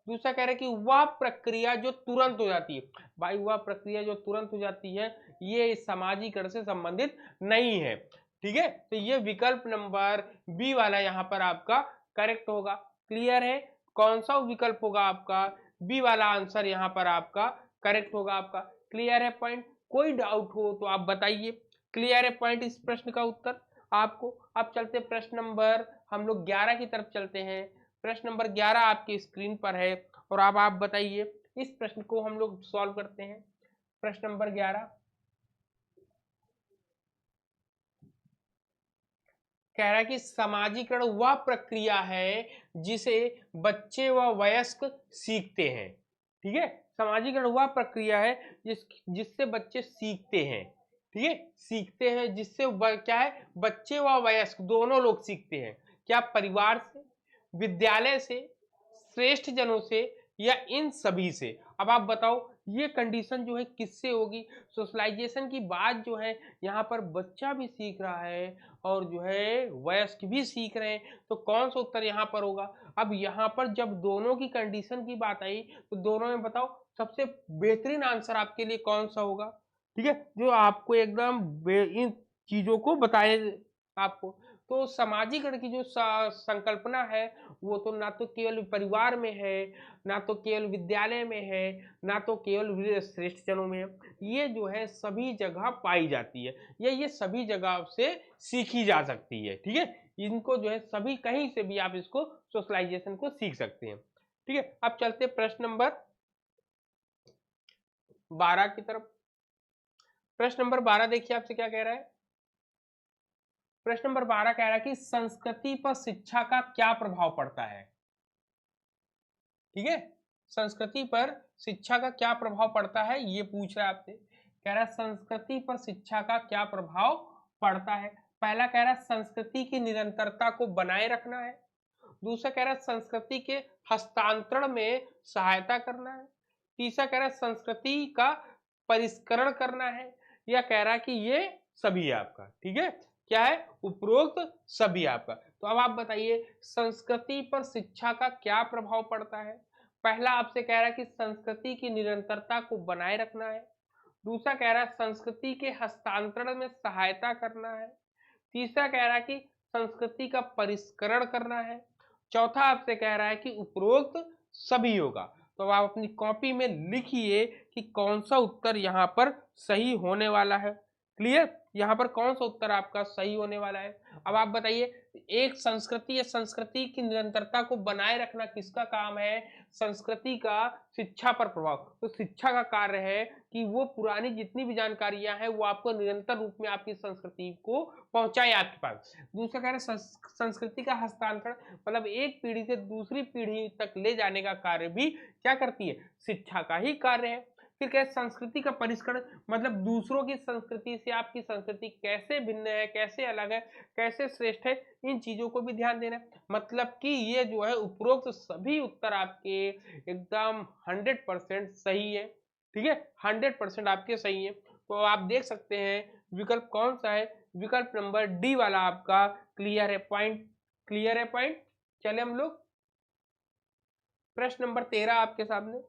दूसरा कह रहा है कि वह प्रक्रिया जो तुरंत हो जाती है। भाई वह प्रक्रिया जो तुरंत हो जाती है ये इस सामाजिकरण से संबंधित नहीं है। ठीक है, तो ये विकल्प नंबर बी वाला यहाँ पर आपका करेक्ट होगा। क्लियर है, कौन सा विकल्प होगा आपका? बी वाला आंसर यहाँ पर आपका करेक्ट होगा आपका। क्लियर है पॉइंट। कोई डाउट हो तो आप बताइए। क्लियर है पॉइंट इस प्रश्न का उत्तर आपको। अब चलते प्रश्न नंबर हम लोग 11 की तरफ चलते हैं। प्रश्न नंबर 11 आपकी स्क्रीन पर है और अब आप बताइए। इस प्रश्न को हम लोग सॉल्व करते हैं। प्रश्न नंबर 11 कह रहा है कि समाजीकरण वह प्रक्रिया है जिसे बच्चे व वयस्क सीखते हैं। ठीक है, समाजीकरण वह प्रक्रिया है जिससे बच्चे सीखते हैं। ठीक है, सीखते हैं जिससे क्या है, बच्चे व वयस्क दोनों लोग सीखते हैं। क्या? परिवार से, विद्यालय से, श्रेष्ठ जनों से या इन सभी से। अब आप बताओ ये कंडीशन जो है किससे होगी? सोशलाइजेशन की बात जो है यहाँ पर बच्चा भी सीख रहा है और जो है वयस्क भी सीख रहे हैं, तो कौन सा उत्तर यहाँ पर होगा? अब यहाँ पर जब दोनों की कंडीशन की बात आई तो दोनों में बताओ सबसे बेहतरीन आंसर आपके लिए कौन सा होगा। ठीक है, जो आपको एकदम इन चीजों को बताए आपको। तो समाजीकरण की जो संकल्पना है वो तो ना तो केवल परिवार में है, ना तो केवल विद्यालय में है, ना तो केवल श्रेष्ठ जनों में है। ये जो है सभी जगह पाई जाती है, ये सभी जगह से सीखी जा सकती है। ठीक है, इनको जो है सभी कहीं से भी आप इसको सोशलाइजेशन को सीख सकते हैं। ठीक है, अब चलते प्रश्न नंबर 12 की तरफ। प्रश्न नंबर 12 देखिए आपसे क्या कह रहा है। प्रश्न नंबर 12 कह रहा है कि संस्कृति पर शिक्षा का क्या प्रभाव पड़ता है। ठीक है, संस्कृति पर शिक्षा का क्या प्रभाव पड़ता है ये पूछ रहा है आपसे। कह रहा है संस्कृति पर शिक्षा का क्या प्रभाव पड़ता है। पहला कह रहा है संस्कृति की निरंतरता को बनाए रखना है। दूसरा कह रहा है संस्कृति के हस्तांतरण में सहायता करना है। तीसरा कह रहा है संस्कृति का परिष्करण करना है। या कह रहा है कि ये सभी है आपका। ठीक है, क्या है? उपरोक्त सभी आपका। तो अब आप बताइए संस्कृति पर शिक्षा का क्या प्रभाव पड़ता है। पहला आपसे कह रहा है कि संस्कृति की निरंतरता को बनाए रखना है। दूसरा कह रहा है संस्कृति के हस्तांतरण में सहायता करना है। तीसरा कह रहा है कि संस्कृति का परिष्करण करना है। चौथा आपसे कह रहा है कि उपरोक्त सभी होगा। तो आप अपनी कॉपी में लिखिए कि कौन सा उत्तर यहाँ पर सही होने वाला है। क्लियर, यहाँ पर कौन सा उत्तर आपका सही होने वाला है। अब आप बताइए एक संस्कृति या संस्कृति की निरंतरता को बनाए रखना किसका काम है? संस्कृति का शिक्षा पर प्रभाव। तो शिक्षा का कार्य है कि वो पुरानी जितनी भी जानकारियां हैं वो आपको निरंतर रूप में आपकी संस्कृति को पहुंचाए आपके पास। दूसरा कह रहे हैं संस्कृति का हस्तांतरण, मतलब एक पीढ़ी से दूसरी पीढ़ी तक ले जाने का कार्य भी क्या करती है? शिक्षा का ही कार्य है। फिर क्या? संस्कृति का परिष्करण, मतलब दूसरों की संस्कृति से आपकी संस्कृति कैसे भिन्न है, कैसे अलग है, कैसे श्रेष्ठ है, इन चीजों को भी ध्यान देना। मतलब कि ये जो है उपरोक्त सभी उत्तर आपके एकदम 100% सही है। ठीक है, 100% आपके सही है। तो आप देख सकते हैं विकल्प कौन सा है। विकल्प नंबर डी वाला आपका क्लियर है पॉइंट। क्लियर है पॉइंट। चले हम लोग प्रश्न नंबर 13 आपके सामने।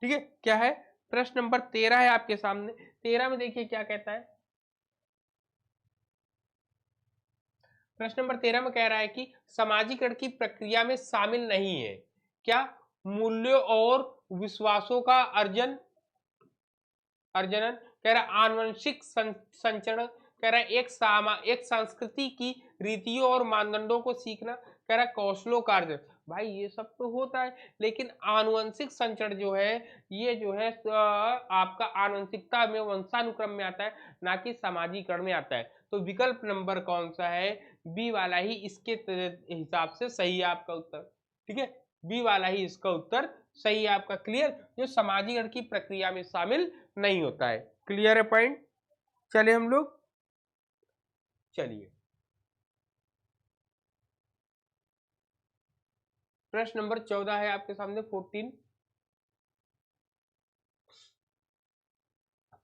ठीक है, क्या है? प्रश्न नंबर 13 है आपके सामने। 13 में देखिए क्या कहता है। प्रश्न नंबर 13 में कह रहा है कि समाजीकरण की प्रक्रिया में शामिल नहीं है। क्या? मूल्यों और विश्वासों का अर्जन, अर्जन, कह रहा आनुवंशिक संचरण, कह रहा एक संस्कृति की रीतियों और मानदंडों को सीखना, कह रहा कौशलों का अर्जन। भाई ये सब तो होता है, लेकिन आनुवंशिक संचरण जो है ये जो है आपका आनुवंशिकता में वंशानुक्रम में आता है, ना कि सामाजिकरण में आता है। तो विकल्प नंबर कौन सा है, बी वाला ही इसके हिसाब से सही है आपका उत्तर। ठीक है, बी वाला ही इसका उत्तर सही है आपका। क्लियर, जो सामाजिकरण की प्रक्रिया में शामिल नहीं होता है। क्लियर है पॉइंट। चले हम लोग, चलिए प्रश्न नंबर 14 है आपके सामने, 14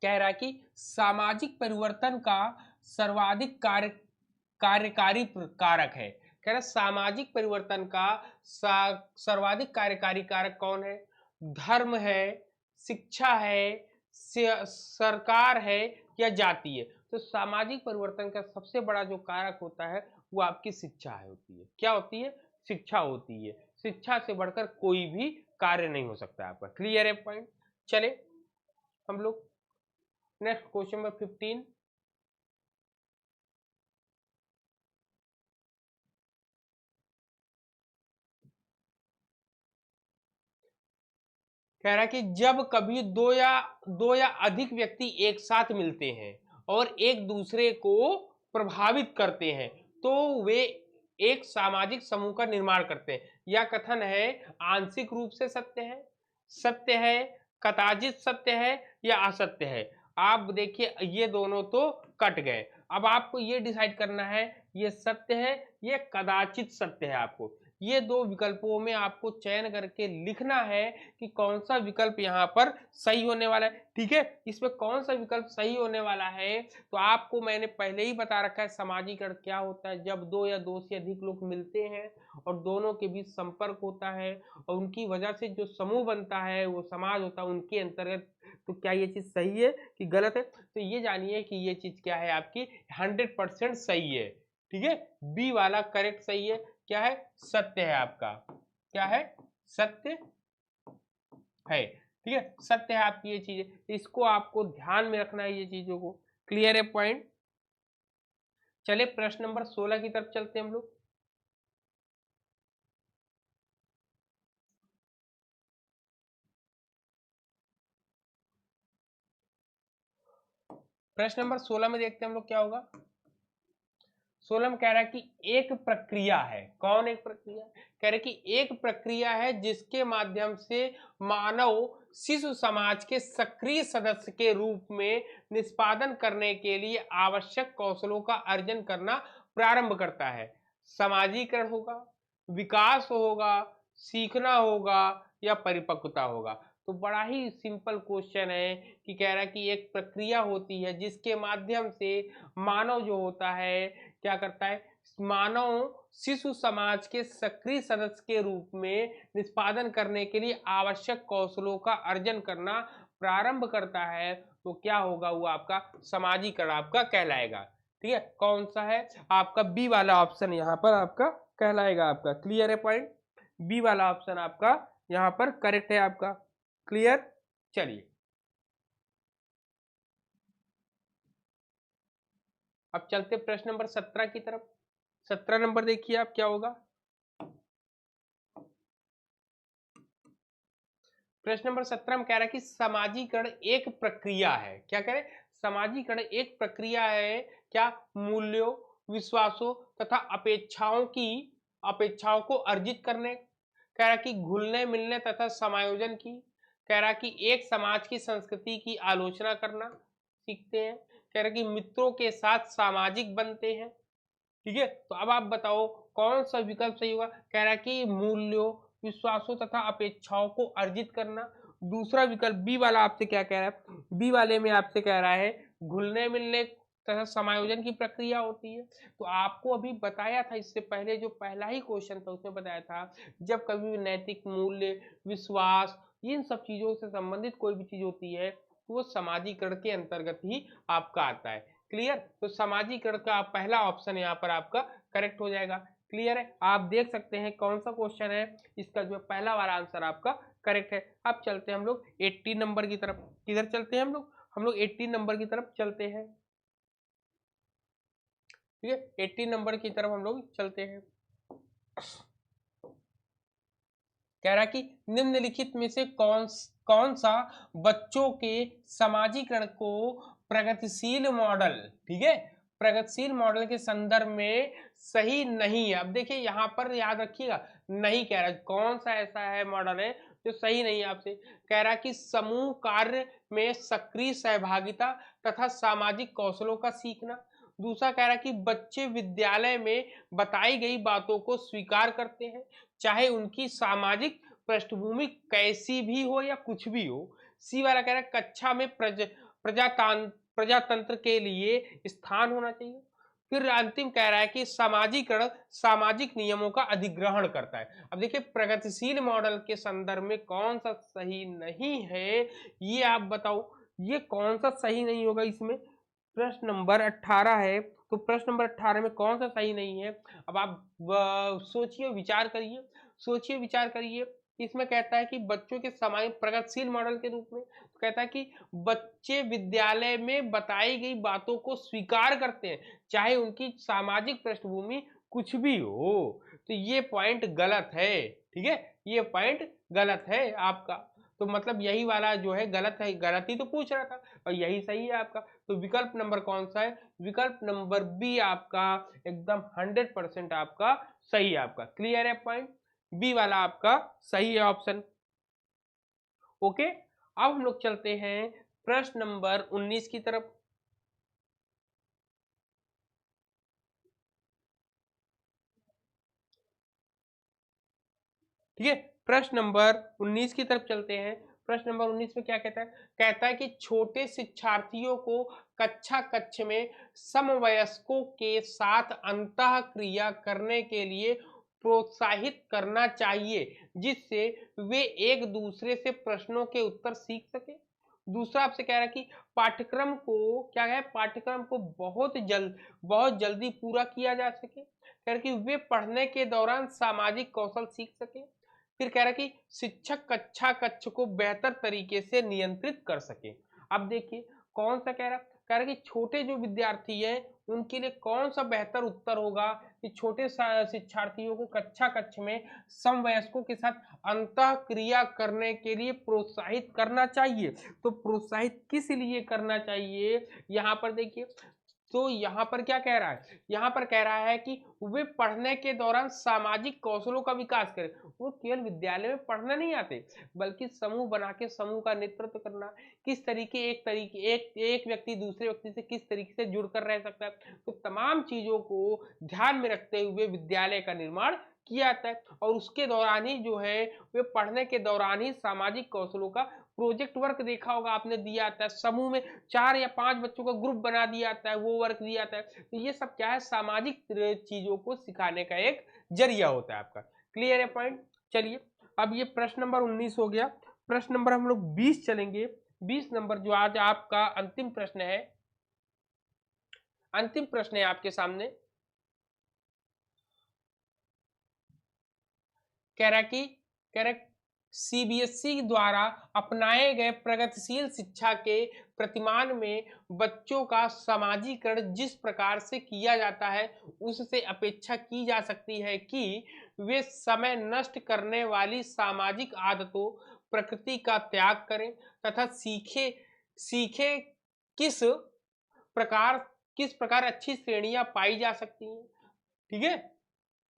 कह रहा है कि सामाजिक परिवर्तन का सर्वाधिक कार्यकारी कारक है। कह रहा सामाजिक परिवर्तन का सर्वाधिक कार्यकारी कारक कौन है, धर्म है, शिक्षा है, सरकार है या जाति है। तो सामाजिक परिवर्तन का सबसे बड़ा जो कारक होता है वो आपकी शिक्षा है, होती है। क्या होती है, शिक्षा होती है। शिक्षा से बढ़कर कोई भी कार्य नहीं हो सकता आपका। क्लियर है पॉइंट। चले हम लोग नेक्स्ट क्वेश्चन नंबर 15 कह रहा है कि जब कभी दो या अधिक व्यक्ति एक साथ मिलते हैं और एक दूसरे को प्रभावित करते हैं तो वे एक सामाजिक समूह का निर्माण करते हैं। यह कथन है आंशिक रूप से सत्य है, कदाचित सत्य है या असत्य है। आप देखिए ये दोनों तो कट गए, अब आपको ये डिसाइड करना है ये सत्य है ये कदाचित सत्य है। आपको ये दो विकल्पों में आपको चयन करके लिखना है कि कौन सा विकल्प यहाँ पर सही होने वाला है। ठीक है, इसमें कौन सा विकल्प सही होने वाला है, तो आपको मैंने पहले ही बता रखा है सामाजिकरण क्या होता है। जब दो या दो से अधिक लोग मिलते हैं और दोनों के बीच संपर्क होता है और उनकी वजह से जो समूह बनता है वो समाज होता है, उनके अंतर्गत। तो क्या ये चीज सही है कि गलत है, तो ये जानिए कि ये चीज क्या है आपकी 100% सही है। ठीक है, बी वाला करेक्ट सही है। क्या है, सत्य है आपका। क्या है, सत्य है। ठीक है, सत्य है आपकी ये चीजें, इसको आपको ध्यान में रखना है ये चीजों को। क्लियर है पॉइंट। चले प्रश्न नंबर 16 की तरफ चलते हैं हम लोग। प्रश्न नंबर 16 में देखते हैं हम लोग क्या होगा। 16 में कह रहा है कि एक प्रक्रिया है। कौन एक प्रक्रिया, कह रहे कि एक प्रक्रिया है जिसके माध्यम से मानव शिशु समाज के सक्रिय सदस्य के रूप में निष्पादन करने के लिए आवश्यक कौशलों का अर्जन करना प्रारंभ करता है। समाजीकरण होगा, विकास होगा, सीखना होगा या परिपक्वता होगा। तो बड़ा ही सिंपल क्वेश्चन है कि कह रहा है कि एक प्रक्रिया होती है जिसके माध्यम से मानव जो होता है क्या करता है, मानव शिशु समाज के सक्रिय सदस्य के रूप में निष्पादन करने के लिए आवश्यक कौशलों का अर्जन करना प्रारंभ करता है। तो क्या होगा, वो आपका समाजीकरण आपका कहलाएगा। ठीक है, कौन सा है आपका, बी वाला ऑप्शन यहाँ पर आपका कहलाएगा आपका। क्लियर है पॉइंट, बी वाला ऑप्शन आपका यहाँ पर करेक्ट है आपका। क्लियर। चलिए अब चलते प्रश्न नंबर 17 की तरफ। 17 नंबर देखिए आप क्या होगा। प्रश्न नंबर 17 में कह रहा है कि समाजीकरण एक प्रक्रिया है। क्या कह रहे, समाजीकरण एक प्रक्रिया है क्या, मूल्यों, विश्वासों तथा अपेक्षाओं को अर्जित करने, कह रहा कि घुलने मिलने तथा समायोजन की, कह रहा कि एक समाज की संस्कृति की आलोचना करना सीखते हैं, कह रहा कि मित्रों के साथ सामाजिक बनते हैं। ठीक है, तो अब आप बताओ कौन सा विकल्प सही होगा। कह रहा है कि मूल्यों, विश्वासों तथा अपेक्षाओं को अर्जित करना। दूसरा विकल्प बी वाला आपसे क्या कह रहा है, बी वाले में आपसे कह रहा है घुलने मिलने तथा समायोजन की प्रक्रिया होती है। तो आपको अभी बताया था इससे पहले, जो पहला ही क्वेश्चन था उसमें बताया था जब कभी भी नैतिक मूल्य, विश्वास, इन सब चीजों से संबंधित कोई भी चीज होती है तो वो समाजीकरण के अंतर्गत ही आपका आता है। क्लियर, तो समाजीकरण का पहला ऑप्शन यहाँ पर आपका करेक्ट हो जाएगा। क्लियर है, आप देख सकते हैं कौन सा क्वेश्चन है, इसका जो पहला वाला आंसर आपका करेक्ट है। अब चलते हैं हम लोग 80 नंबर की तरफ। किधर चलते हैं हम लोग, हम लोग 18 नंबर की तरफ चलते हैं। ठीक है, 18 नंबर की तरफ हम लोग चलते हैं। कह रहा कि निम्नलिखित में से कौन सा बच्चों के समाजीकरण को प्रगतिशील मॉडल, ठीक है, प्रगतिशील मॉडल के संदर्भ में सही नहीं है। अब देखिए यहाँ पर याद रखिएगा, नहीं कह रहा कौन सा ऐसा है मॉडल है जो सही नहीं है आपसे। कह रहा कि समूह कार्य में सक्रिय सहभागिता तथा सामाजिक कौशलों का सीखना। दूसरा कह रहा कि बच्चे विद्यालय में बताई गई बातों को स्वीकार करते हैं, चाहे उनकी सामाजिक पृष्ठभूमि कैसी भी हो या कुछ भी हो। सी वाला कह रहा है कक्षा में प्रजातंत्र के लिए स्थान होना चाहिए। फिर अंतिम कह रहा है कि सामाजिकरण सामाजिक नियमों का अधिग्रहण करता है। अब देखिए प्रगतिशील मॉडल के संदर्भ में कौन सा सही नहीं है, ये आप बताओ, ये कौन सा सही नहीं होगा इसमें। प्रश्न नंबर 18 है, तो प्रश्न नंबर 18 में कौन सा सही नहीं है। अब आप सोचिए विचार करिए, सोचिए विचार करिए। इसमें कहता है कि बच्चों के समय प्रगतिशील मॉडल के रूप में तो कहता है कि बच्चे विद्यालय में बताई गई बातों को स्वीकार करते हैं, चाहे उनकी सामाजिक पृष्ठभूमि कुछ भी हो। तो ये पॉइंट गलत है, ठीक है, ये पॉइंट गलत है आपका। तो मतलब यही वाला जो है गलत है, गलत ही तो पूछ रहा था और यही सही है आपका। तो विकल्प नंबर कौन सा है, विकल्प नंबर बी आपका एकदम 100% आपका सही है आपका। क्लियर है पॉइंट, बी वाला आपका सही है ऑप्शन। ओके, अब हम लोग चलते हैं प्रश्न नंबर 19 की तरफ। ठीक है, प्रश्न नंबर 19 की तरफ चलते हैं। प्रश्न नंबर 19 में क्या कहता है, कहता है कि छोटे शिक्षार्थियों को कक्षा कक्ष में समवयस्कों के साथ अंतः क्रिया करने के लिए प्रोत्साहित करना चाहिए, जिससे वे एक दूसरे से प्रश्नों के उत्तर सीख सके। दूसरा आपसे कह रहा है कि पाठ्यक्रम को क्या है, पाठ्यक्रम को बहुत जल्दी पूरा किया जा सके। कह रहा कि वे पढ़ने के दौरान सामाजिक कौशल सीख सके। फिर कह रहा है कि शिक्षक कक्षा कक्ष को बेहतर तरीके से नियंत्रित कर सके। अब देखिए कौन सा कह रहा है कि छोटे जो विद्यार्थी हैं उनके लिए कौन सा बेहतर उत्तर होगा कि छोटे शिक्षार्थियों को कक्षा कक्ष में समवयस्कों के साथ अंतः क्रिया करने के लिए प्रोत्साहित करना चाहिए। तो प्रोत्साहित किस लिए करना चाहिए, यहाँ पर देखिए, तो यहाँ पर क्या कह रहा है, यहाँ पर कह रहा है कि वे पढ़ने के दौरान सामाजिक कौशलों का विकास करें। वो केवल विद्यालय में पढ़ना नहीं आते, बल्कि समूह बना के समूह का नेतृत्व करना, किस तरीके एक व्यक्ति दूसरे व्यक्ति से किस तरीके से जुड़कर रह सकता है, तो तमाम चीजों को ध्यान में रखते हुए विद्यालय का निर्माण किया जाता है। और उसके दौरान ही जो है वे पढ़ने के दौरान ही सामाजिक कौशलों का प्रोजेक्ट वर्क देखा होगा आपने, दिया जाता है समूह में 4 या 5 बच्चों का ग्रुप बना दिया जाता है, वो वर्क दिया जाता है। तो ये सब क्या है, सामाजिक चीजों को सिखाने का एक जरिया होता है आपका। क्लियर है पॉइंट। चलिए अब ये प्रश्न नंबर 19 हो गया। प्रश्न नंबर हम लोग 20 चलेंगे। 20 नंबर जो आज आपका अंतिम प्रश्न है, अंतिम प्रश्न है आपके सामने। कह रहा सीबीएसई द्वारा अपनाए गए प्रगतिशील शिक्षा के प्रतिमान में बच्चों का समाजीकरण जिस प्रकार से किया जाता है, उससे अपेक्षा की जा सकती है कि वे समय नष्ट करने वाली सामाजिक आदतों, प्रकृति का त्याग करें तथा सीखे सीखे किस किस प्रकार अच्छी श्रेणियां पाई जा सकती हैं। ठीक है,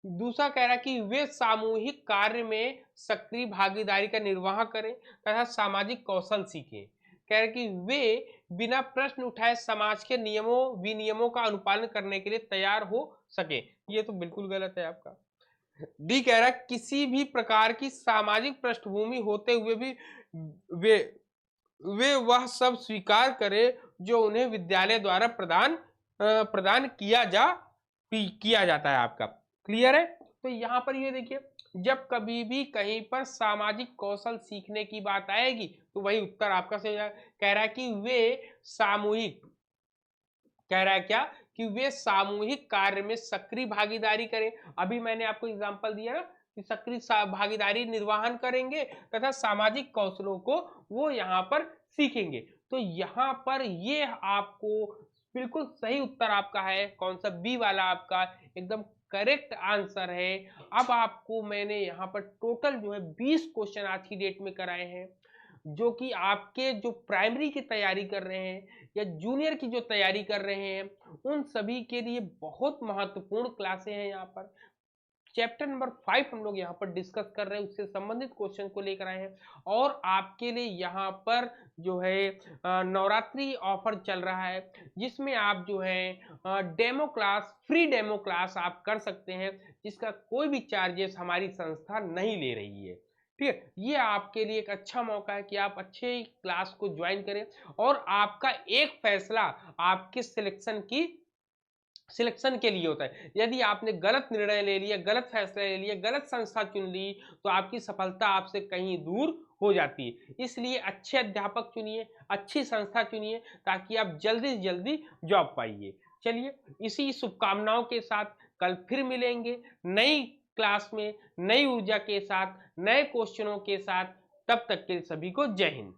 दूसरा कह रहा है कि वे सामूहिक कार्य में सक्रिय भागीदारी का निर्वाह करें तथा सामाजिक कौशल सीखें। कह रहे कि वे बिना प्रश्न उठाए समाज के नियमों विनियमों का अनुपालन करने के लिए तैयार हो सके। ये तो बिल्कुल गलत है आपका। डी कह रहा है किसी भी प्रकार की सामाजिक पृष्ठभूमि होते हुए भी वे वे वह सब स्वीकार करें जो उन्हें विद्यालय द्वारा प्रदान किया जाता है आपका। क्लियर है। तो यहाँ पर ये देखिए, जब कभी भी कहीं पर सामाजिक कौशल सीखने की बात आएगी तो वही उत्तर आपका सही है। कह रहा है कि वे सामूहिक, कह रहा है क्या कि वे सामूहिक कार्य में सक्रिय भागीदारी करें। अभी मैंने आपको एग्जांपल दिया ना कि सक्रिय भागीदारी निर्वहन करेंगे तथा सामाजिक कौशलों को वो यहाँ पर सीखेंगे। तो यहाँ पर ये आपको बिल्कुल सही उत्तर आपका है, कौन सा, बी वाला आपका एकदम करेक्ट आंसर है। अब आपको मैंने यहाँ पर टोटल जो है 20 क्वेश्चन आज की डेट में कराए हैं, जो कि आपके जो प्राइमरी की तैयारी कर रहे हैं या जूनियर की जो तैयारी कर रहे हैं उन सभी के लिए बहुत महत्वपूर्ण क्लासें हैं। यहाँ पर चैप्टर नंबर 5 हम लोग यहाँ पर डिस्कस कर रहे हैं, उससे संबंधित क्वेश्चन को लेकर आए हैं। और आपके लिए यहाँ पर जो है नवरात्रि ऑफर चल रहा है, जिसमें आप जो है demo class, free demo class आप कर सकते हैं, जिसका कोई भी चार्जेस हमारी संस्था नहीं ले रही है। ठीक है, ये आपके लिए एक अच्छा मौका है कि आप अच्छे क्लास को ज्वाइन करें और आपका एक फैसला आपके सिलेक्शन के लिए होता है। यदि आपने गलत निर्णय ले लिया, गलत फैसला ले लिया, गलत संस्था चुन ली, तो आपकी सफलता आपसे कहीं दूर हो जाती है। इसलिए अच्छे अध्यापक चुनिए, अच्छी संस्था चुनिए, ताकि आप जल्दी से जल्दी जॉब पाइए। चलिए, इसी शुभकामनाओं के साथ कल फिर मिलेंगे नई क्लास में, नई ऊर्जा के साथ, नए क्वेश्चनों के साथ। तब तक के सभी को जय हिंद।